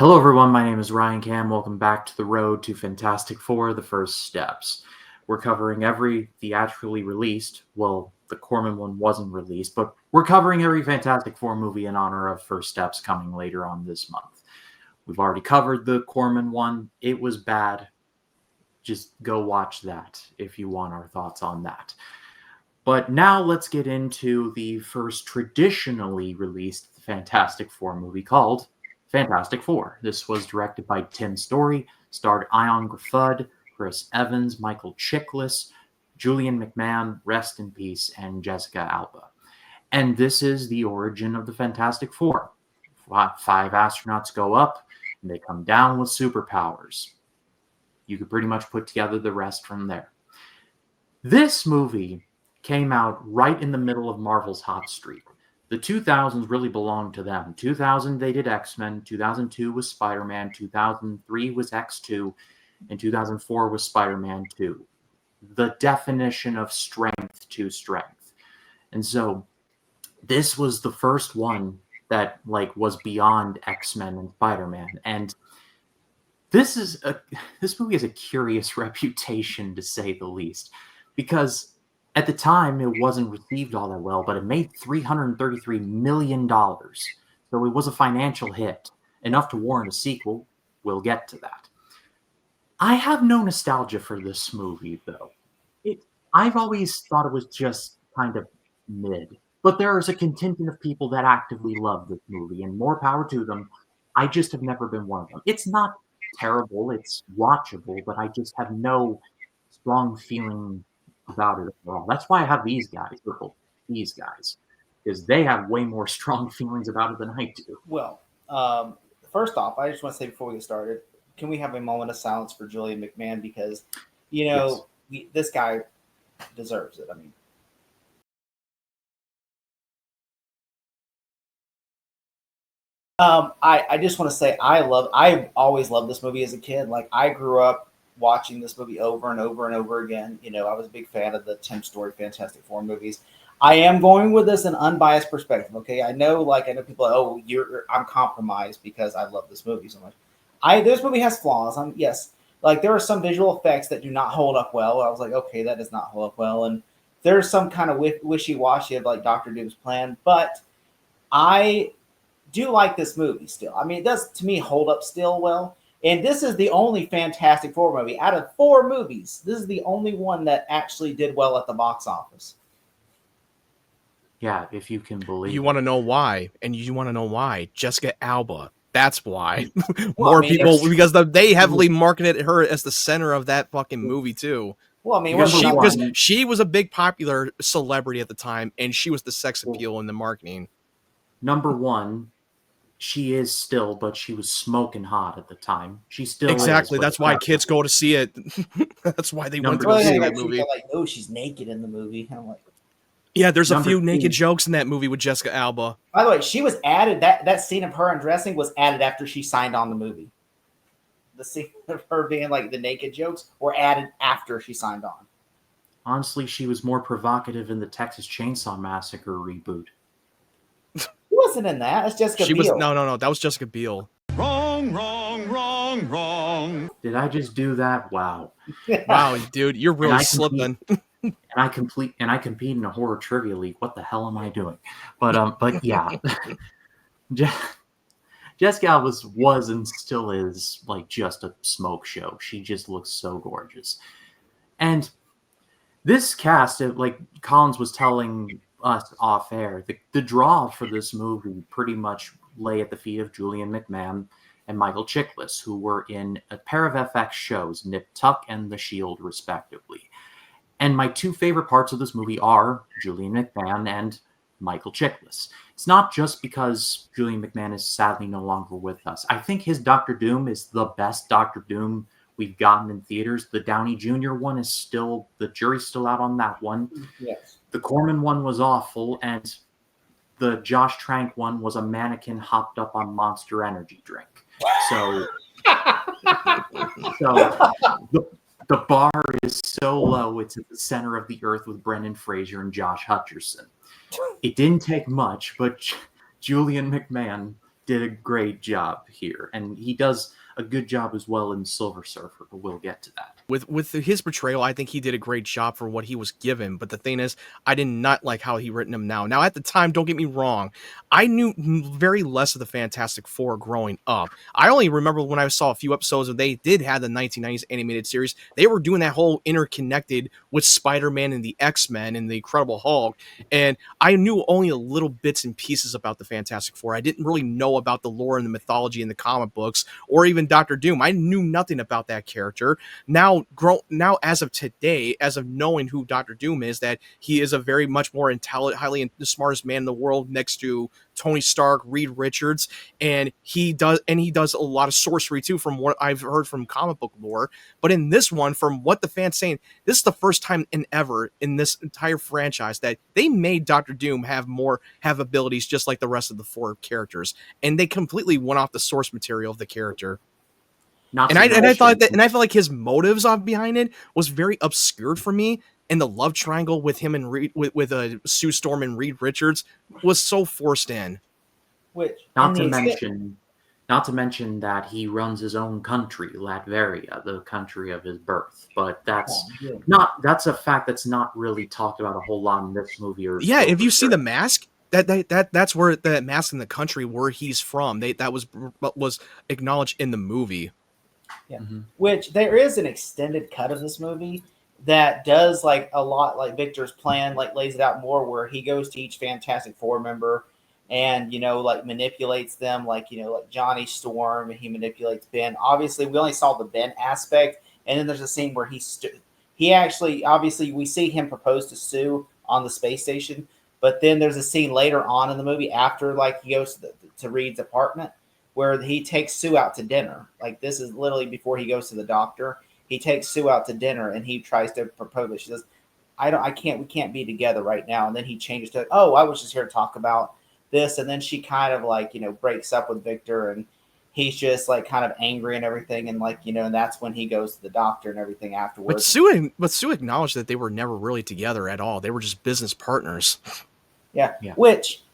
Hello, everyone. My name is Ryan Cam. Welcome back to the road to Fantastic Four: The First Steps. We're covering every theatrically released. Well, the Corman one wasn't released, but we're covering every Fantastic Four movie in honor of First Steps coming later on this month. We've already covered the Corman one. It was bad. Just go watch that if you want our thoughts on that. But now let's get into the first traditionally released Fantastic Four movie called Fantastic Four. This was directed by Tim Story, starred Ion Gruffudd, Chris Evans, Michael Chiklis, Julian McMahon, rest in peace, and Jessica Alba. And this is the origin of the Fantastic Four. Five astronauts go up, and they come down with superpowers. You could pretty much put together the rest from there. This movie came out right in the middle of Marvel's hot streak. The 2000s really belonged to them. 2000, they did X-Men. 2002 was Spider-Man. 2003 was X2. And 2004 was Spider-Man 2. The definition of strength to strength. And so this was the first one that was beyond X-Men and Spider-Man. And this movie has a curious reputation, to say the least, because at the time, it wasn't received all that well, but it made $333 million. So it was a financial hit, enough to warrant a sequel. We'll get to that. I have no nostalgia for this movie, though. I've always thought it was just kind of mid. But there is a contingent of people that actively love this movie, and more power to them. I just have never been one of them. It's not terrible, it's watchable, but I just have no strong feeling about it at all. That's why I have these guys, because they have way more strong feelings about it than I do. Well, first off, I just want to say before we get started, can we have a moment of silence for Julian McMahon because, this guy deserves it. I mean, I just want to say I always loved this movie as a kid. Like I grew up watching this movie over and over and over again. I was a big fan of the Tim Story Fantastic Four movies. I am going with this an unbiased perspective. Okay, I know people. I'm compromised because I love this movie so much. This movie has flaws. Yes, like there are some visual effects that do not hold up well. I was like, okay, that does not hold up well, and there's some kind of wishy-washy of like Doctor Doom's plan, but I do like this movie still. I mean, it does to me hold up still well. And this is the only Fantastic Four movie out of 4 movies. This is the only one that actually did well at the box office. Yeah, if you can believe. You want to know why, and you want to know why. Jessica Alba. That's why. People, because they heavily marketed her as the center of that fucking movie too. Well, I mean, because she was a big popular celebrity at the time, and she was the sex appeal in the marketing. Number one, she is still, but she was smoking hot at the time. She still exactly. is, that's why kids go to see it. That's why they went to go see that movie. Like, oh, she's naked in the movie. I'm like, yeah, there's a few naked jokes in that movie with Jessica Alba. By the way, she was added. That scene of her undressing was added after she signed on the movie. The scene of her being like the naked jokes were added after she signed on. Honestly, she was more provocative in the Texas Chainsaw Massacre reboot. She wasn't in that. That's Jessica Biel. No. That was Jessica Biel. Wrong. Did I just do that? Wow. Wow, dude, you're really slipping. And I compete in a horror trivia league. What the hell am I doing? But yeah. Jessica Alba was and still is like just a smoke show. She just looks so gorgeous. And this cast, like Collins was telling us off air, the draw for this movie pretty much lay at the feet of Julian McMahon and Michael Chiklis, who were in a pair of FX shows, Nip Tuck and The Shield, respectively. And my 2 favorite parts of this movie are Julian McMahon and Michael Chiklis. It's not just because Julian McMahon is sadly no longer with us. I think his Doctor Doom is the best Doctor Doom we've gotten in theaters. The Downey Jr. one is still, the jury's still out on that one. Yes. The Corman one was awful, and the Josh Trank one was a mannequin hopped up on Monster Energy drink. So the bar is so low, it's at the center of the earth with Brendan Fraser and Josh Hutcherson. It didn't take much, but Julian McMahon did a great job here, and he does a good job as well in Silver Surfer, but we'll get to that. With his portrayal, I think he did a great job for what he was given. But the thing is, I did not like how he written him now. Now, at the time, don't get me wrong, I knew very less of the Fantastic Four growing up. I only remember when I saw a few episodes of they did have the 1990s animated series. They were doing that whole interconnected with Spider-Man and the X-Men and the Incredible Hulk. And I knew only a little bits and pieces about the Fantastic Four. I didn't really know about the lore and the mythology in the comic books or even Doctor Doom. I knew nothing about that character. Now as of today, as of knowing who Doctor Doom is, that he is a very much more intelligent, highly the smartest man in the world next to Tony Stark, Reed Richards, and he does a lot of sorcery too, from what I've heard from comic book lore. But in this one, from what the fans saying, this is the first time ever in this entire franchise that they made Doctor Doom have abilities just like the rest of the four characters, and they completely went off the source material of the character. I felt like his motives behind it was very obscured for me, and the love triangle with him and Sue Storm and Reed Richards was so forced in. Not to mention that he runs his own country, Latveria, the country of his birth. But that's a fact that's not really talked about a whole lot in this movie. If you see the mask, that's where the mask in the country where he's from. That was acknowledged in the movie. Yeah, which there is an extended cut of this movie that does like a lot like Victor's plan, like lays it out more, where he goes to each Fantastic Four member and like manipulates them, like Johnny Storm, and he manipulates Ben. Obviously, we only saw the Ben aspect, and then there's a scene where he actually obviously we see him propose to Sue on the space station, but then there's a scene later on in the movie after like he goes to Reed's apartment, where he takes Sue out to dinner. Like this is literally before he goes to the doctor. He takes Sue out to dinner and he tries to propose. She says, we can't be together right now. And then he changes to, oh, I was just here to talk about this. And then she kind of like, breaks up with Victor, and he's just like kind of angry and everything. And like, and that's when he goes to the doctor and everything afterwards. But Sue acknowledged that they were never really together at all. They were just business partners. Yeah. Which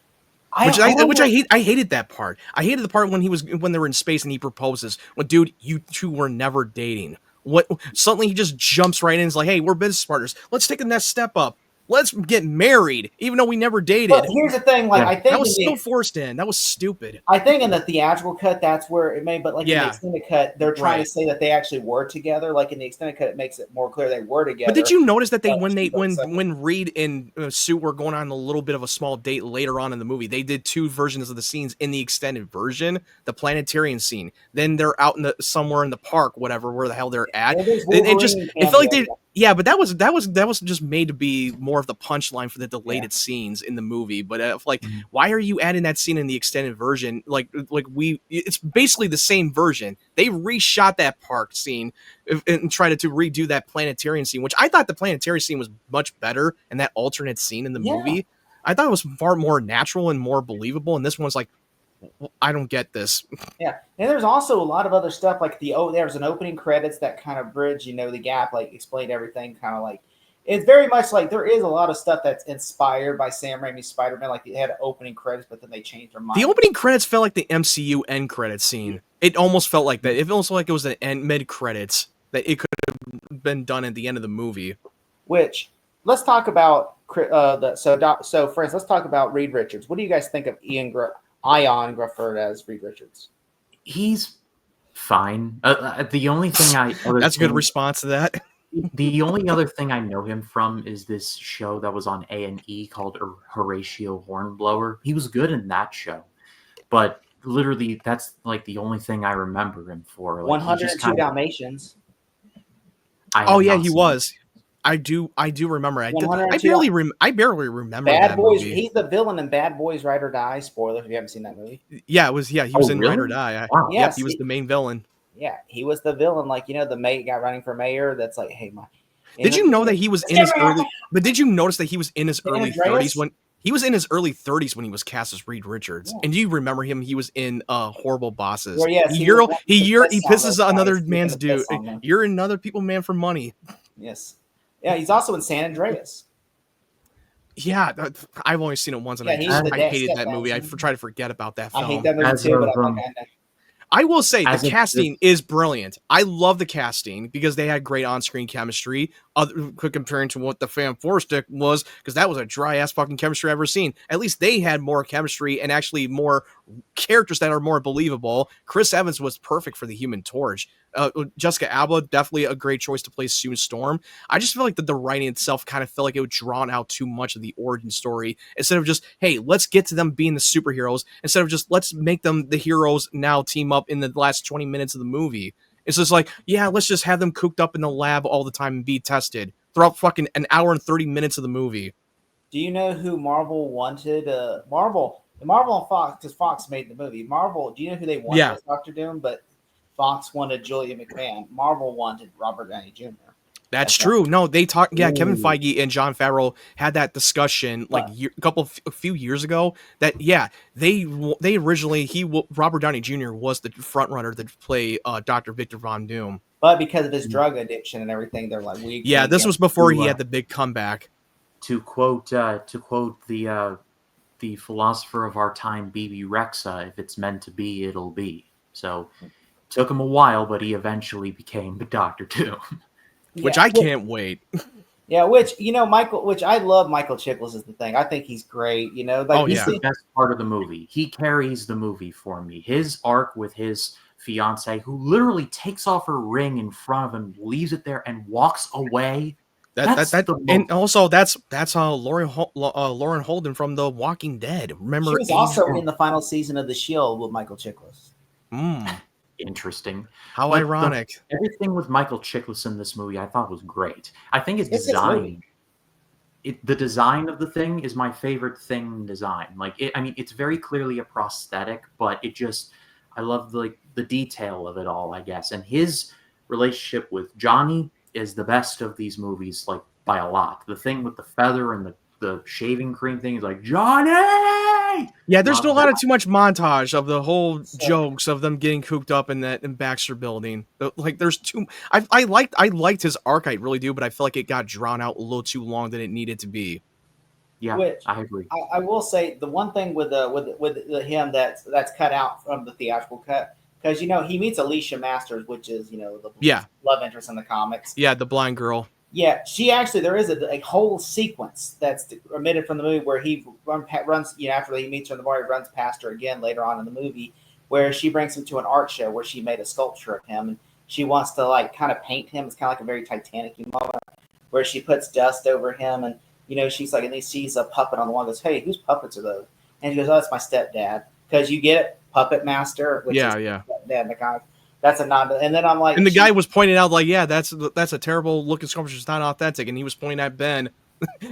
I hated that part. I hated the part when they were in space and he proposes. Well, dude, you two were never dating. What? Suddenly he just jumps right in and is like, hey, we're business partners. Let's take the next step up. Let's get married, even though we never dated. But here's the thing, I think that was so forced in. That was stupid. I think in the theatrical cut, that's where it may, but in the extended cut, they're trying to say that they actually were together. Like in the extended cut, it makes it more clear they were together. But did you notice that when Reed and Sue were going on a little bit of a small date later on in the movie, they did two versions of the scenes in the extended version, the planetarium scene. Then they're out somewhere in the park, whatever, where the hell they're at. It felt like they. Yeah, but that was just made to be more of the punchline for the deleted scenes in the movie. But why are you adding that scene in the extended version? It's basically the same version. They reshot that park scene and tried to redo that planetarium scene, which I thought the planetarium scene was much better, and that alternate scene in the movie, I thought it was far more natural and more believable. And this one's like, I don't get this. Yeah, and there's also a lot of other stuff like there's an opening credits that kind of bridge, the gap, like explain everything, kind of like it's very much like there is a lot of stuff that's inspired by Sam Raimi's Spider-Man. Like they had opening credits, but then they changed their mind. The opening credits felt like the MCU end credits scene. It almost felt like that. It felt like it was an end mid credits that it could have been done at the end of the movie. Which let's talk about so friends. Let's talk about Reed Richards. What do you guys think of Ian Grufford as Reed Richards? He's fine. The only thing that's a good response to that. The only other thing I know him from is this show that was on A&E called Horatio Hornblower. He was good in that show, but literally that's like the only thing I remember him for. Like, 102 Dalmatians. He was. I do remember. I barely remember Bad Boys. Movie. He's the villain in Bad Boys Ride or Die. Spoiler if you haven't seen that movie. Yeah, it was. Yeah, he was in really? Ride or Die. Wow. Yep, he was the main villain. Yeah, he was the villain. Like the guy running for mayor. That's like, hey, Did you know that he was in his early? But did you notice that he was in his early 30s when he was in his early 30s when he was cast as Reed Richards? Yeah. And do you remember him? He was in Horrible Bosses. Well, yes, he pisses another man's dude. You're another people man for money. Yes. Yeah, he's also in San Andreas. Yeah, I've only seen it once, and Yeah, he's the I dad hated that movie. I stepdad. try to forget about that I hate film. that movie As too, but of, I'm like, I know. I will say the as of casting this, is brilliant. I love the casting because they had great on-screen chemistry. Comparing to what the Fan Four stick was, because that was a dry ass fucking chemistry I've ever seen. At least they had more chemistry and actually more characters that are more believable. Chris Evans was perfect for the Human Torch. Jessica Alba, definitely a great choice to play Sue Storm. I just feel like the writing itself kind of felt like it was drawn out too much of the origin story instead of just, hey, let's get to them being the superheroes instead of just let's make them the heroes now team up in the last 20 minutes of the movie. It's just like, yeah, let's just have them cooped up in the lab all the time and be tested throughout fucking an hour and 30 minutes of the movie. Do you know who Marvel wanted? Marvel and Fox, because Fox made the movie. Marvel, do you know who they wanted Yeah. as Doctor Doom? But Fox wanted Julia McMahon. Marvel wanted Robert Downey Jr. That's Okay. true. No, they talked. Yeah, Kevin Ooh. Feige and John Favreau had that discussion like a few years ago. That yeah, they originally Robert Downey Jr. was the front runner to play Dr. Victor Von Doom. But because of his drug addiction and everything, they're like, we Yeah, can't this get- was before he Ooh, had the big comeback. to quote the philosopher of our time, B.B. Rexa, if it's meant to be, it'll be. So took him a while, but he eventually became Doctor Doom. Which Yeah, I can't wait. Yeah, which which I love Michael Chiklis is the thing. I think he's great. You know, like Oh, He's yeah. the best part of the movie. He carries the movie for me. His arc with his fiance, who literally takes off her ring in front of him, leaves it there, and walks away. That's the And also that's Lauren Holden from The Walking Dead. Remember, she was also in the final season of The Shield with Michael Chiklis. Interesting. How But ironic. Everything with Michael Chiklis in this movie I thought was great. I think his It's his design, movie. the design of the thing is my favorite thing in design. It's very clearly a prosthetic, but I love the detail of it all, I guess. And his relationship with Johnny is the best of these movies, like by a lot. The thing with the feather and the shaving cream thing is like, Johnny! Yeah, there's Love a lot that. of too much montage of the whole So- jokes of them getting cooped up in that in Baxter Building. Like, there's too. I liked his arc, I really do, but I feel like it got drawn out a little too long than it needed to be. Yeah, Which- I agree. I will say the one thing with him that's cut out from the theatrical cut, because he meets Alicia Masters, which is the love interest in the comics. Yeah, the blind girl. Yeah, she actually there is a whole sequence that's omitted from the movie where he runs after he meets her in the bar, he runs past her again later on in the movie, where she brings him to an art show where she made a sculpture of him and she wants to like kind of paint him. It's kind of like a very Titanic moment where she puts dust over him and she's like, and he sees a puppet on the wall and goes, "Hey, whose puppets are those?" And he goes, "Oh, that's my stepdad." Because you get it, Puppet Master, which Yeah, is yeah. stepdad in the comics. That's a nod. And then I'm like, And the guy was pointing out, like, yeah, that's a terrible looking sculpture. It's not authentic. And he was pointing at Ben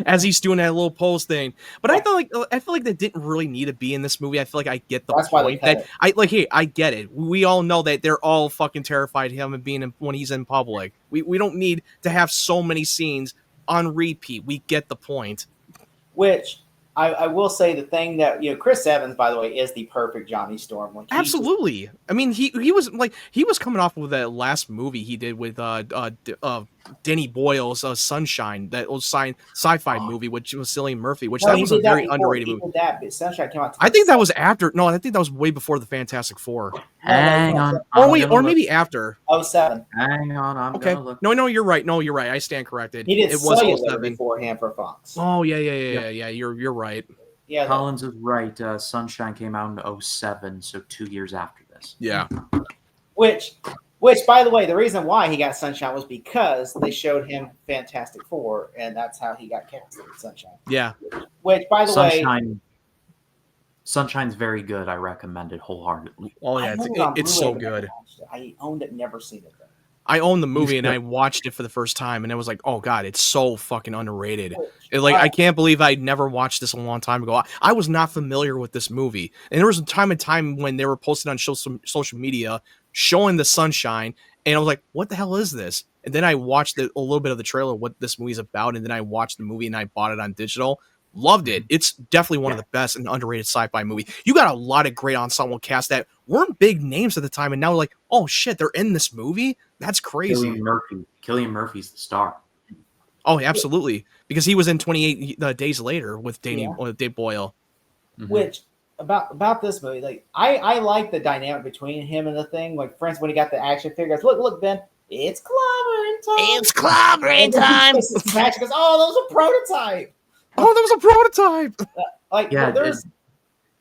as he's doing that little pose thing. But I feel like that didn't really need to be in this movie. I feel like I get the That's why they point. cut That hey, I get it. We all know that they're all fucking terrified of him and when he's in public. We don't need to have so many scenes on repeat. We get the point. Which I will say the thing that Chris Evans, by the way, is the perfect Johnny Storm. Like, he's just- Absolutely. I mean, he was coming off with that last movie he did with Denny Boyle's Sunshine, that old sci-fi movie, which was Cillian Murphy, which No, that he was a did that very before. underrated He movie. did that, but Sunshine came out. I think that was after. No, I think that was way before the Fantastic Four. Hang on. Or I'm wait, gonna or look. maybe after. 07. Hang on, I'm Okay. gonna look. No, you're right. No, you're right. I stand corrected. He did It was Cellular 07. beforehand for Fox. Oh yeah. You're right. Yeah, Collins is right. Sunshine came out in 07, so 2 years after this. Yeah. which by the way, the reason why he got Sunshine was because they showed him Fantastic Four, and that's how he got cast in Sunshine. Yeah. Which, by the way, Sunshine's very good. I recommend it wholeheartedly. Oh I yeah. owned it on It's Blu-ray, so but never good. watched it. I owned it, never seen it though. I own the movie and should. I watched it for the first time and I was like, oh god, it's so fucking underrated. Which, I can't believe I'd never watched this a long time ago. I was not familiar with this movie. And there was a time when they were posting on social media showing the Sunshine and I was like, what the hell is this? And then I watched a little bit of the trailer, what this movie's about, and then I watched the movie and I bought it on digital. Loved it. It's definitely one of the best and underrated sci-fi movie. You got a lot of great ensemble cast that weren't big names at the time, and now like, oh shit, they're in this movie. That's crazy. Cillian Murphy's the star. Oh, absolutely, because he was in 28 Days Later with Yeah. Dave Boyle. Mhm. Which about this movie, like I like the dynamic between him and the Thing. Like, for instance, when he got the action figures, look, Ben, it's clobbering time. It's clobbering And then he time. takes his match and goes, oh, that was a prototype. Oh, that was a prototype. Like, Yeah, there's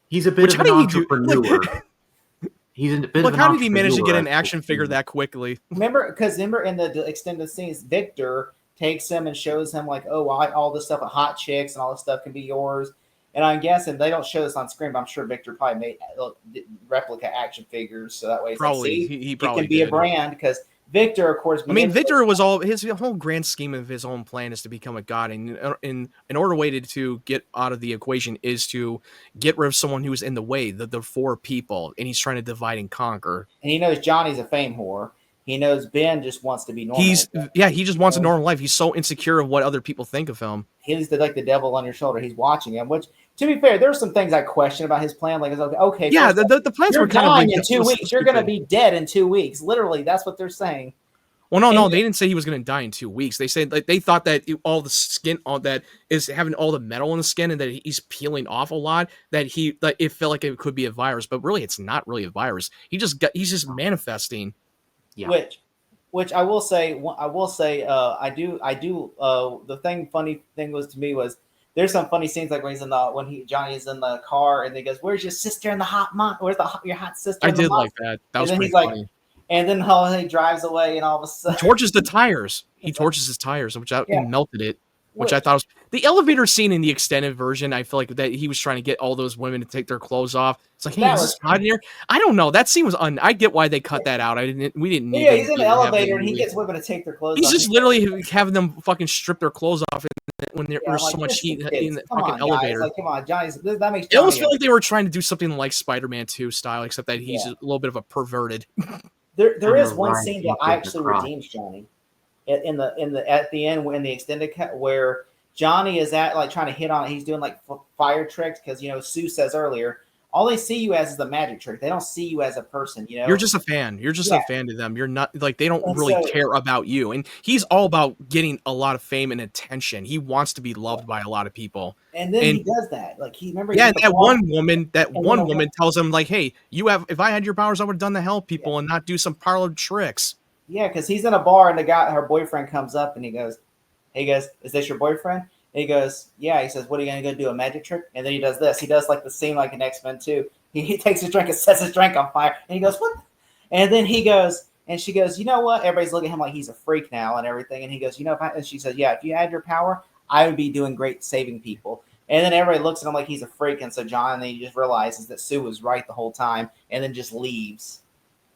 he's a bit Which, of how an did he do- entrepreneur. He's a bit of Like, an how did he manage to get an entrepreneur, action figure that quickly? remember in the extended scenes, Victor takes him and shows him like, oh, all this stuff with hot chicks and all this stuff can be yours. And I'm guessing they don't show this on screen, but I'm sure Victor probably made replica action figures, so that way it's Probably like, see, he it probably can be did. a brand because Victor, of course. I mean, Victor was all his whole grand scheme of his own plan is to become a god, and in order way to get out of the equation is to get rid of someone who's in the way, the four people, and he's trying to divide and conquer. And he knows Johnny's a fame whore. He knows Ben just wants to be normal. He just wants a normal life. He's so insecure of what other people think of him. He's like the devil on your shoulder. He's watching him. Which, to be fair, there's some things I question about his plan. Like, it's okay, Yeah, the plans you're were kind dying of in 2 weeks. You're going to be dead in 2 weeks. Literally, that's what they're saying. Well, no, they didn't say he was going to die in 2 weeks. They said like they thought that all the skin, all that is having all the metal in the skin, and that he's peeling off a lot. That it felt like it could be a virus, but really, it's not really a virus. He's just manifesting. Yeah. Which I will say, I do. The funny thing was to me was there's some funny scenes like when Johnny is in the car and he goes, "Where's your sister in the hot month? Where's your hot sister?" I did like that. That was pretty funny. And then he drives away, and all of a sudden torches the tires. He torches his tires, which melted it. Which I thought was the elevator scene in the extended version. I feel like that he was trying to get all those women to take their clothes off. It's like, hey, is this hot in here? I don't know. That scene was I get why they cut that out. We didn't need. Yeah, he's in the elevator and he gets women to take their clothes off. He's just literally having them fucking strip their clothes off when there's so much heat in the fucking elevator. Like, come on, Johnny's. That makes. It almost felt like they were trying to do something like Spider-Man 2 style, except that he's a little bit of a perverted. There is one scene that actually redeems Johnny at the end when the extended cut where Johnny is trying to hit on it. He's doing like fire tricks because Sue says earlier all they see you as is the magic trick. They don't see you as a person. You're just a fan. You're just a fan to them. You're not like they don't really care about you. And he's all about getting a lot of fame and attention. He wants to be loved by a lot of people. And then he does that. Like that one woman tells him like, "Hey, if I had your powers, I would have done the help people and not do some parlor tricks." Yeah, because he's in a bar and her boyfriend comes up and he goes, "Is this your boyfriend?" And he goes, "Yeah." He says, "What are you going to go do, a magic trick?" And then he does this. He does like the scene like in X-Men 2. He takes his drink and sets his drink on fire. And he goes, "What?" And then he goes, and she goes, "You know what?" Everybody's looking at him like he's a freak now and everything. And he goes, and she says, "Yeah, if you had your power, I would be doing great saving people." And then everybody looks at him like he's a freak. And so he just realizes that Sue was right the whole time and then just leaves.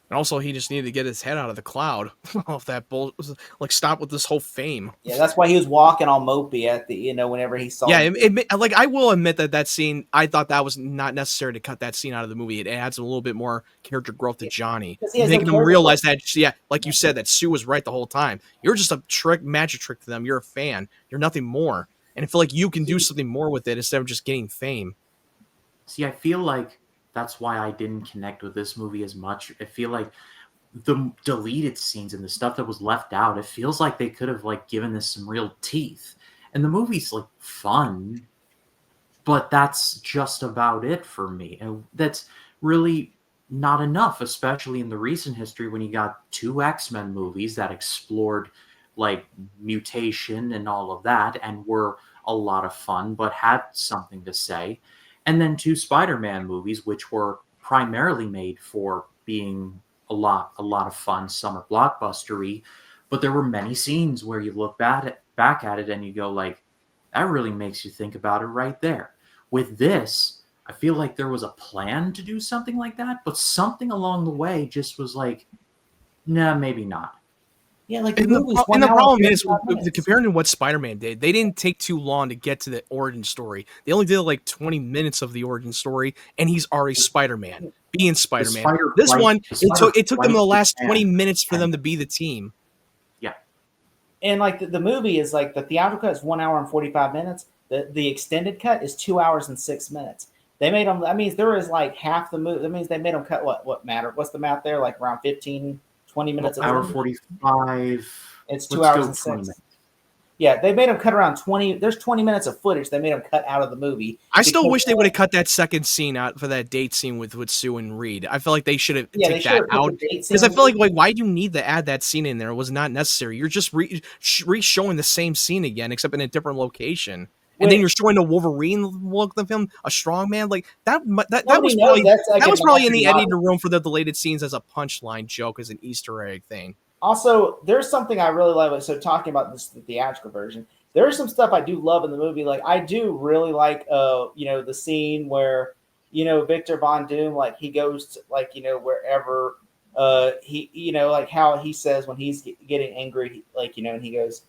And also, he just needed to get his head out of the cloud off that bull. Like, stop with this whole fame. Yeah, that's why he was walking all mopey at the whenever he saw. Yeah, I will admit that scene. I thought that was not necessary to cut that scene out of the movie. It adds a little bit more character growth to Johnny, making him realize that. Yeah, like you said, that Sue was right the whole time. You're just a magic trick to them. You're a fan. You're nothing more. And I feel like you can do something more with it instead of just getting fame. See, I feel like that's why I didn't connect with this movie as much. I feel like the deleted scenes and the stuff that was left out, it feels like they could have given this some real teeth. And the movie's fun, but that's just about it for me. And that's really not enough, especially in the recent history when you got 2 X-Men movies that explored mutation and all of that and were a lot of fun, but had something to say. And then 2 Spider-Man movies, which were primarily made for being a lot of fun, summer blockbustery. But there were many scenes where you look back at it and you go that really makes you think about it right there. With this, I feel like there was a plan to do something like that, but something along the way just was nah, maybe not. Yeah, the problem is comparing to what Spider-Man did, they didn't take too long to get to the origin story. They only did 20 minutes of the origin story, and he's already Spider-Man, being Spider-Man. It took them the last 20 minutes for them to be the team. Yeah, and the movie is the theatrical cut is 1 hour and 45 minutes. The extended cut is 2 hours and 6 minutes. They made them. That means there is half the movie. That means they made them cut what matter? What's the math there? Around 15. 20 minutes. Hour 45. It's 2 hours and 6. Yeah, they made him cut around 20. There's 20 minutes of footage they made him cut out of the movie. I still because- wish they would have cut that second scene out for that date scene with Sue and Reed. I feel like they should have Yeah, they take should that have put out the date because I scene feel in. like why do you need to add that scene in there? It was not necessary. You're just re-showing the same scene again, except in a different location. And then Wait. you're showing the Wolverine look of him, a strong man like that. That Nobody was knows probably that's like that a was probably in the novelty. editing room for the deleted scenes as a punchline joke, as an Easter egg thing. Also, there's something I really love. So talking about this the theatrical version, there's some stuff I do love in the movie. Like I do really like, the scene where, Victor Von Doom, like he goes to like, wherever, he, like how he says when he's getting angry, like, and he goes,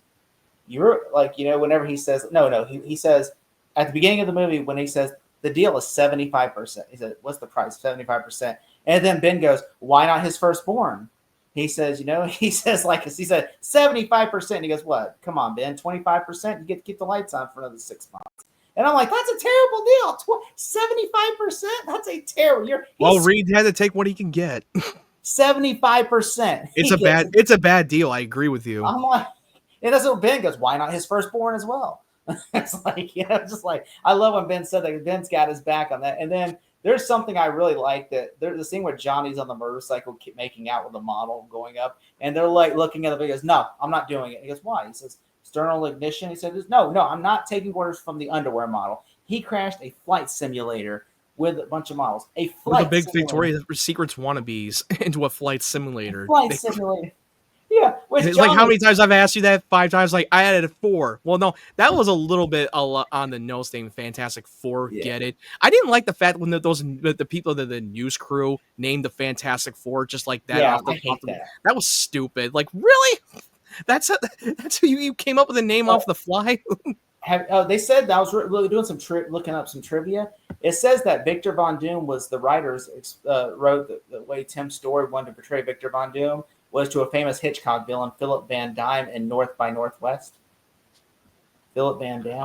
you're like, whenever he says, no, he says at the beginning of the movie when he says the deal is 75%. He said, what's the price? 75%. And then Ben goes, why not his firstborn? He says, he said 75%. He goes, what? Come on, Ben, 25%. You get to keep the lights on for another 6 months. And I'm like, that's a terrible deal. 75%. That's a terrible. Well, Reed had to take what he can get. 75%. It's a bad deal. I agree with you. I'm like, and that's what Ben goes, why not his firstborn as well? It's like, just like, I love when Ben said that. Ben's got his back on that. And then there's something I really like that there's the scene where Johnny's on the motorcycle making out with the model going up, and they're like looking at the video. He goes, no, I'm not doing it. He goes, why? He says, sternal ignition. He says, no, I'm not taking orders from the underwear model. He crashed a flight simulator with a bunch of models. A flight With a big simulator. Victoria's Secrets wannabes into a flight simulator. Simulator. Yeah. It's like how many times I've asked you that? 5 times. Like I added a 4. Well, no, that was a little bit on the nose thing. Fantastic Four, get it? I didn't like the fact when the people that the news crew named the Fantastic Four just like that. Yeah, I hate that. That was stupid. Like really? That's who you came up with a name off the fly. They said that I was really doing some looking up some trivia. It says that Victor Von Doom was the writers wrote the way Tim Story wanted to portray Victor Von Doom was to a famous Hitchcock villain, Philip Van Dime, in North by Northwest. Philip Van Dam.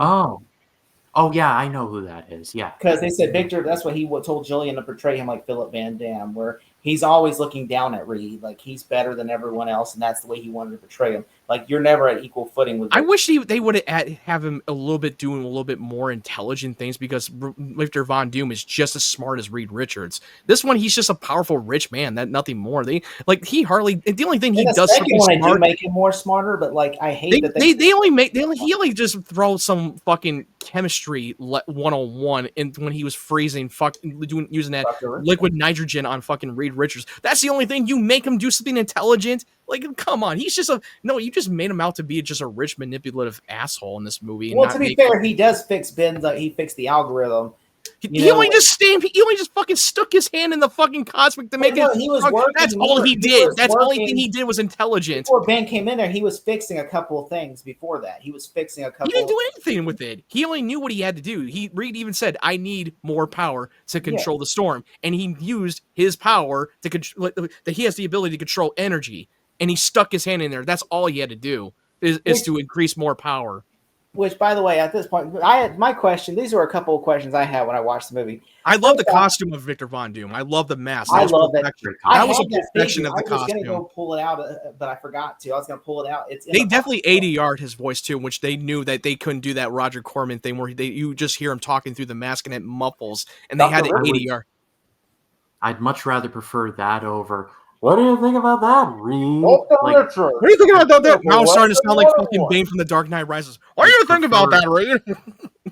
Oh yeah, I know who that is. Yeah, because they said Victor. That's what he told Jillian to portray him like Philip Van Dam, where he's always looking down at Reed, like he's better than everyone else, and that's the way he wanted to portray him. Like you're never at equal footing with. I wish they would have him a little bit doing a little bit more intelligent things, because Victor Von Doom is just as smart as Reed Richards. This one, he's just a powerful rich man. That nothing more. The only thing he does something smart. I do make him more smarter, but like I hate he only just throw some fucking chemistry 101 and when he was freezing using that liquid nitrogen on fucking Reed Richards. That's the only thing. You make him do something intelligent. Like, come on, he's just you just made him out to be just a rich, manipulative asshole in this movie. Well, to be fair, he does fix he fixed the algorithm. He only just fucking stuck his hand in the fucking cosmic to make it. He was working. That's all he did. That's the only thing he did was intelligent. Before Ben came in there, he was fixing a couple of things. Before that, he was fixing a couple. He didn't do anything with it. He only knew what he had to do. Reed even said, "I need more power to control the storm," and he used his power to control. That he has the ability to control energy, and he stuck his hand in there. That's all he had to do is to increase more power. Which, by the way, at this point, I had my question. These were a couple of questions I had when I watched the movie. I love the costume of Victor Von Doom. I love the mask. I love that. That was a perfection of the costume. I was going to go pull it out, but I forgot to. I was going to pull it out. They definitely ADR'd his voice too, which they knew that they couldn't do that Roger Corman thing where you just hear him talking through the mask and it muffles, and they had to ADR. I'd much rather prefer that over. What do you think about that, Reed? What do you think about that? Now I'm starting to sound like fucking Bane from The Dark Knight Rises. What do you think about that, Reed?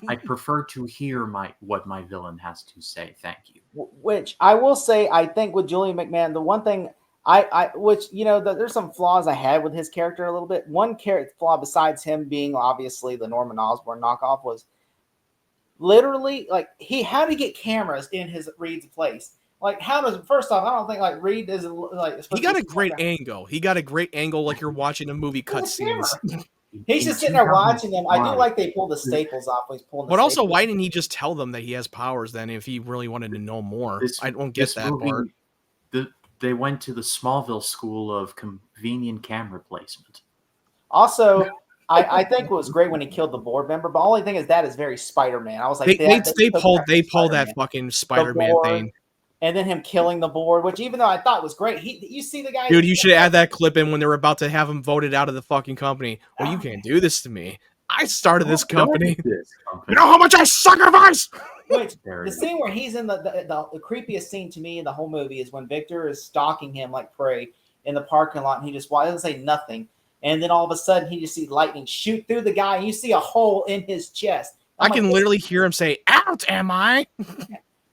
I prefer to hear what my villain has to say. Thank you. Which I will say, I think with Julian McMahon, the one thing there's some flaws I had with his character a little bit. One character flaw besides him being obviously the Norman Osborn knockoff was literally like how to get cameras in his Reed's place. Like, first off, I don't think like Reed is like. He got a great angle. He got a great angle, like you're watching a movie cutscenes. He's just sitting there watching them. I do like they pulled the staples off when he's pulling. But also, why didn't he just tell them that he has powers then? If he really wanted to know more, I don't get that part. They went to the Smallville School of Convenient Camera Placement. Also, I think it was great when he killed the board member. But the only thing is that is very Spider-Man. I was like, they pulled that fucking Spider-Man thing. and then him killing the board, which even though I thought was great, you see the guy. Dude, you should add that clip in when they were about to have him voted out of the fucking company. Well, you can't do this to me. I started this company. You know how much I sacrifice? Which the scene where he's in the creepiest scene to me in the whole movie is when Victor is stalking him like prey in the parking lot, and he just doesn't say nothing, and then all of a sudden he just sees lightning shoot through the guy, and you see a hole in his chest. I can literally hear him say, "Out, am I?"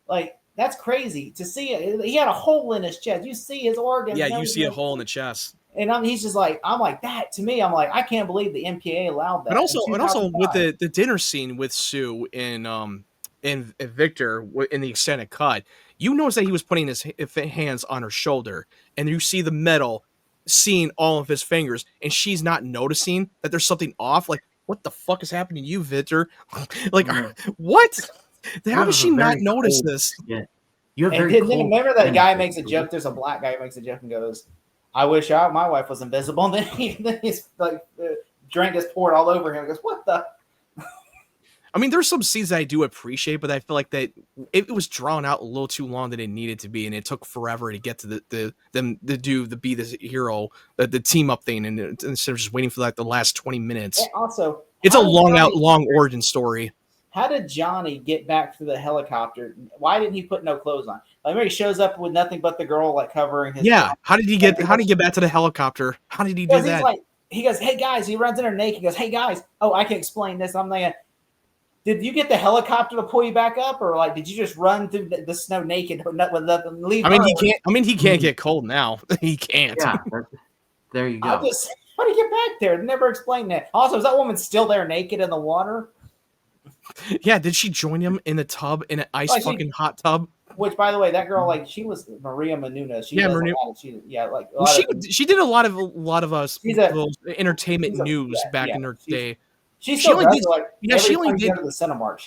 Like, that's crazy to see it. He had a hole in his chest. You see his organs. Yeah, you see a hole in the chest. And he's just like, I'm like that to me. I'm like, I can't believe the MPA allowed that. And also with the dinner scene with Sue and Victor in the extended cut, you notice that he was putting his hands on her shoulder, and you see the metal seeing all of his fingers, and she's not noticing that there's something off. Like, what the fuck is happening to you, Victor? Like, what? How does she not notice this? Yeah. You have and then remember that guy makes a joke. There's a black guy who makes a joke and goes, I wish my wife was invisible. And then he's like, drink is poured all over him. He goes, what the? I mean, there's some scenes that I do appreciate, but I feel like that it was drawn out a little too long than it needed to be, and it took forever to get to be this hero, the team up thing, and instead of just waiting for like the last 20 minutes. And also, it's a long origin story. How did Johnny get back to the helicopter? Why didn't he put no clothes on? Like, he shows up with nothing but the girl like covering his. Yeah. How did he get back to the helicopter? How did he do that? Like, he goes, hey guys, he runs in there naked. He goes, hey guys, I can explain this. I'm like, did you get the helicopter to pull you back up, or like did you just run through the snow naked with nothing? Leave. He can't get cold now. He can't. Yeah. There you go. How do you get back there? Never explained that. Also, is that woman still there naked in the water? Yeah, did she join him in the tub, in an hot tub? Which, by the way, that girl, like, she was Maria Menounos. She did a lot of us entertainment news back in her day. She only did the Cinemark.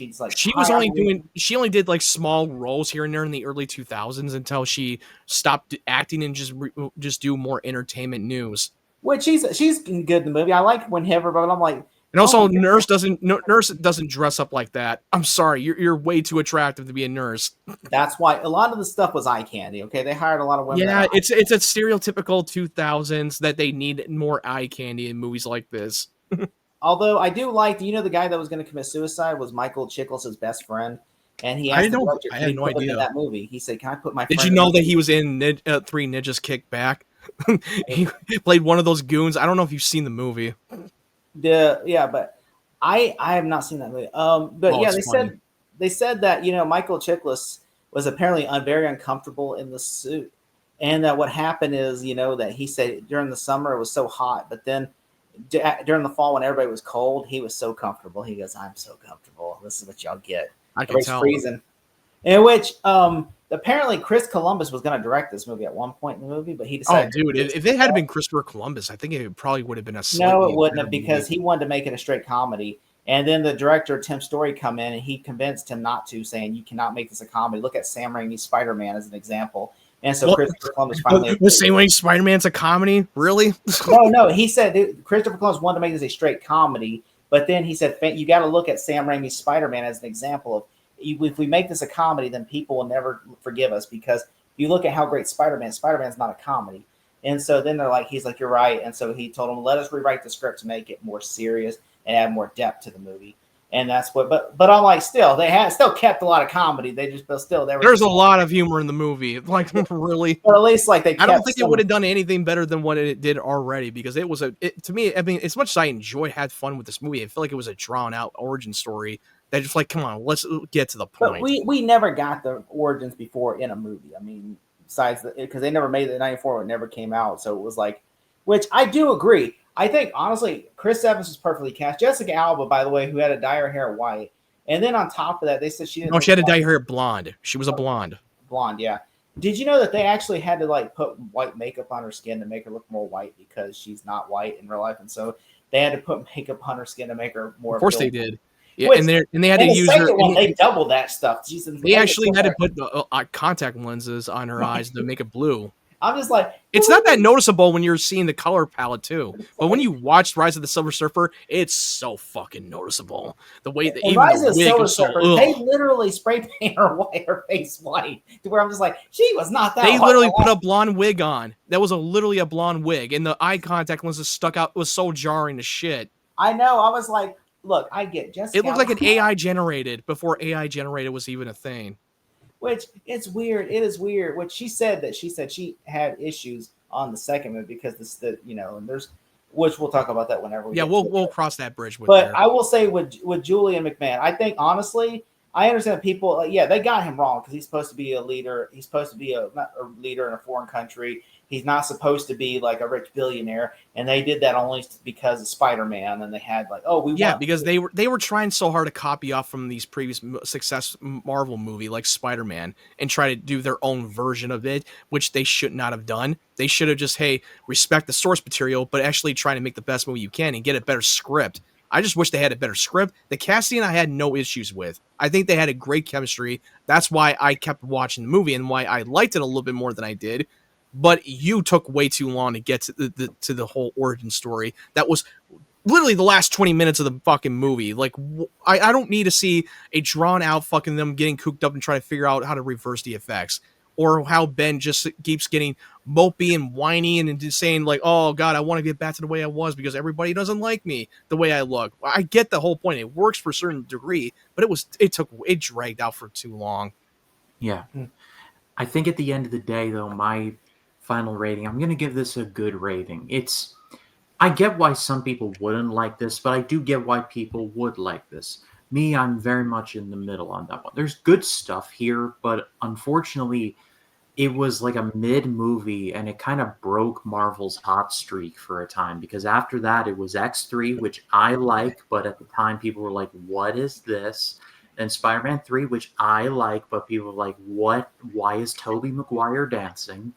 She only did like small roles here and there in the early 2000s until she stopped acting and just do more entertainment news. Which she's good in the movie. I like whenever, but I'm like. And also, Nurse doesn't dress up like that. I'm sorry, you're way too attractive to be a nurse. That's why a lot of the stuff was eye candy. Okay, they hired a lot of women. Yeah, it's a stereotypical 2000s that they need more eye candy in movies like this. Although I do like, the guy that was going to commit suicide was Michael Chiklis' best friend, and he asked I had no idea in that movie. He said, "Can I put my?" Did you know that he was in Three Ninjas Kick Back? He played one of those goons. I don't know if you've seen the movie. But I have not seen that movie. They said that Michael Chiklis was apparently very uncomfortable in the suit, and that what happened is that he said during the summer it was so hot, but then during the fall when everybody was cold, he was so comfortable. He goes, "I'm so comfortable. This is what y'all get." I can tell. Freezing. In which apparently Chris Columbus was going to direct this movie at one point in the movie, but he decided. Oh, dude! If it had been Christopher Columbus, I think it probably would have been a. No, it wouldn't have, because he wanted to make it a straight comedy, and then the director Tim Story come in and he convinced him not to, saying you cannot make this a comedy. Look at Sam Raimi's Spider-Man as an example. And so Christopher Columbus finally was saying when Spider-Man's a comedy, really? No. He said Christopher Columbus wanted to make this a straight comedy, but then he said you got to look at Sam Raimi's Spider-Man as an example of. If we make this a comedy, then people will never forgive us, because if you look at how great Spider-Man's not a comedy. And so then he's like, you're right. And so he told them, let us rewrite the script to make it more serious and add more depth to the movie. And that's what, but I'm like, still, they still kept a lot of comedy. There's a lot of humor in the movie. Like, really? Or at least I don't think it would have done anything better than what it did already, because it was to me, I mean, as much as I had fun with this movie, I feel like it was a drawn out origin story. They're just like, come on, let's get to the point. But we never got the origins before in a movie. I mean, besides because they never made it in '94, it never came out. So it was like, which I do agree. I think honestly, Chris Evans was perfectly cast. Jessica Alba, by the way, who had to dye her hair white, and then on top of that, they said she didn't. No, she had to dye her hair blonde. She was a blonde. Blonde, yeah. Did you know that they actually had to put white makeup on her skin to make her look more white, because she's not white in real life, and so they had to put makeup on her skin to make her more. Of course, they did. Yeah, and they had to use her. They doubled that stuff. They actually had to put contact lenses on her eyes to make it blue. I'm just like, It's not that noticeable when you're seeing the color palette too, but when you watch Rise of the Silver Surfer, it's so fucking noticeable. The way that And even Rise the of the wig Silver is so Surfer, they literally spray paint her face white to where I'm just like, she was not that. They white. literally put a blonde wig on. That was literally a blonde wig, and the eye contact lenses stuck out. It was so jarring to shit. I know. I was like, look, I get Jessica. It looked like an AI generated before AI generated was even a thing. Which it's weird. It is weird. Which she said she had issues on the second movie because and there's, which we'll talk about that whenever we Yeah, get we'll cross that bridge with But there. I will say with Julian McMahon, I think honestly, I understand people. They got him wrong because he's supposed to be a leader. He's supposed to be a leader in a foreign country. He's not supposed to be like a rich billionaire. And they did that only because of Spider-Man. And they had like, because they were trying so hard to copy off from these previous success Marvel movie like Spider-Man and try to do their own version of it, which they should not have done. They should have just, hey, respect the source material, but actually try to make the best movie you can and get a better script. I just wish they had a better script. The casting I had no issues with. I think they had a great chemistry. That's why I kept watching the movie and why I liked it a little bit more than I did. But you took way too long to get to the whole origin story. That was literally the last 20 minutes of the fucking movie. Like, I don't need to see a drawn out fucking them getting cooped up and try to figure out how to reverse the effects. Or how Ben just keeps getting mopey and whiny and just saying like, oh God, I want to get back to the way I was because everybody doesn't like me the way I look. I get the whole point. It works for a certain degree, but it dragged out for too long. Yeah. I think at the end of the day, though, my final rating, I'm going to give this a good rating. I get why some people wouldn't like this, but I do get why people would like this. Me, I'm very much in the middle on that one. There's good stuff here, but unfortunately, it was like a mid-movie, and it kind of broke Marvel's hot streak for a time, because after that, it was X3, which I like, but at the time, people were like, what is this? And Spider-Man 3, which I like, but people were like, what? Why is Tobey Maguire dancing?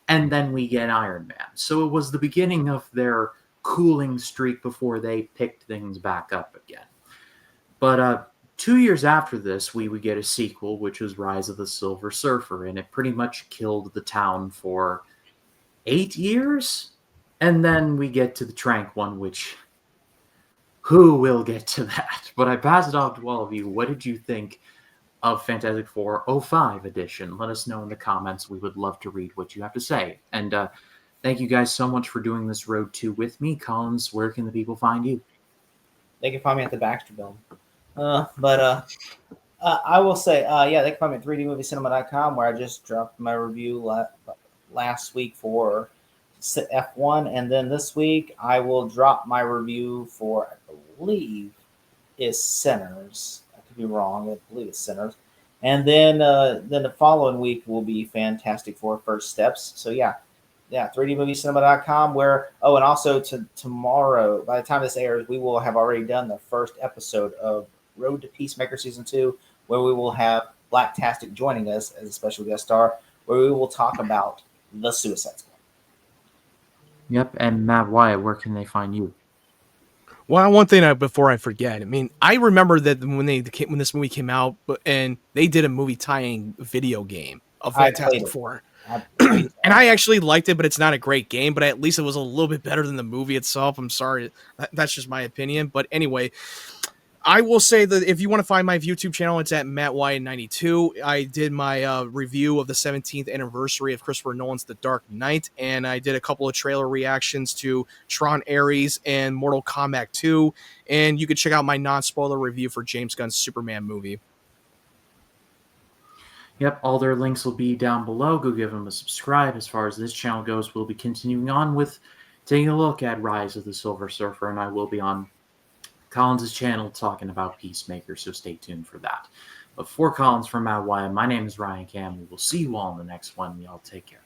And then we get Iron Man. So it was the beginning of their cooling streak before they picked things back up again. But 2 years after this, we would get a sequel, which was Rise of the Silver Surfer, and it pretty much killed the town for 8 years. And then we get to the Trank one, which, who will get to that? But I pass it off to all of you. What did you think of Fantastic Four 05 edition? Let us know in the comments. We would love to read what you have to say. And thank you guys so much for doing this Road 2 with me. Collins, where can the people find you? They can find me at the Baxter Building. I will say, they can find me at 3dmoviecinema.com, where I just dropped my review last week for F1, and then this week I will drop my review for, I believe, is Sinners. I could be wrong. I believe it's Sinners. And then the following week will be Fantastic Four First Steps. So yeah, 3dmoviecinema.com, where, and also tomorrow, by the time this airs, we will have already done the first episode of Road to Peacemaker Season 2, where we will have Blacktastic joining us as a special guest star, where we will talk about the Suicide Squad. Yep, and Matt Wyatt, where can they find you? Well, one thing before I forget, I mean, I remember that when this movie came out, and they did a movie tying video game of Fantastic Four. And I actually liked it, but it's not a great game, but at least it was a little bit better than the movie itself. I'm sorry. That's just my opinion. But anyway, I will say that if you want to find my YouTube channel, it's at MattWyatt92. I did my review of the 17th anniversary of Christopher Nolan's The Dark Knight, and I did a couple of trailer reactions to Tron Ares and Mortal Kombat 2, and you can check out my non-spoiler review for James Gunn's Superman movie. Yep, all their links will be down below. Go give them a subscribe. As far as this channel goes, we'll be continuing on with taking a look at Rise of the Silver Surfer, and I will be on Collins' channel talking about Peacemaker, so stay tuned for that. But for Collins from Matt Wyatt, my name is Ryan Cam. We will see you all in the next one. Y'all take care.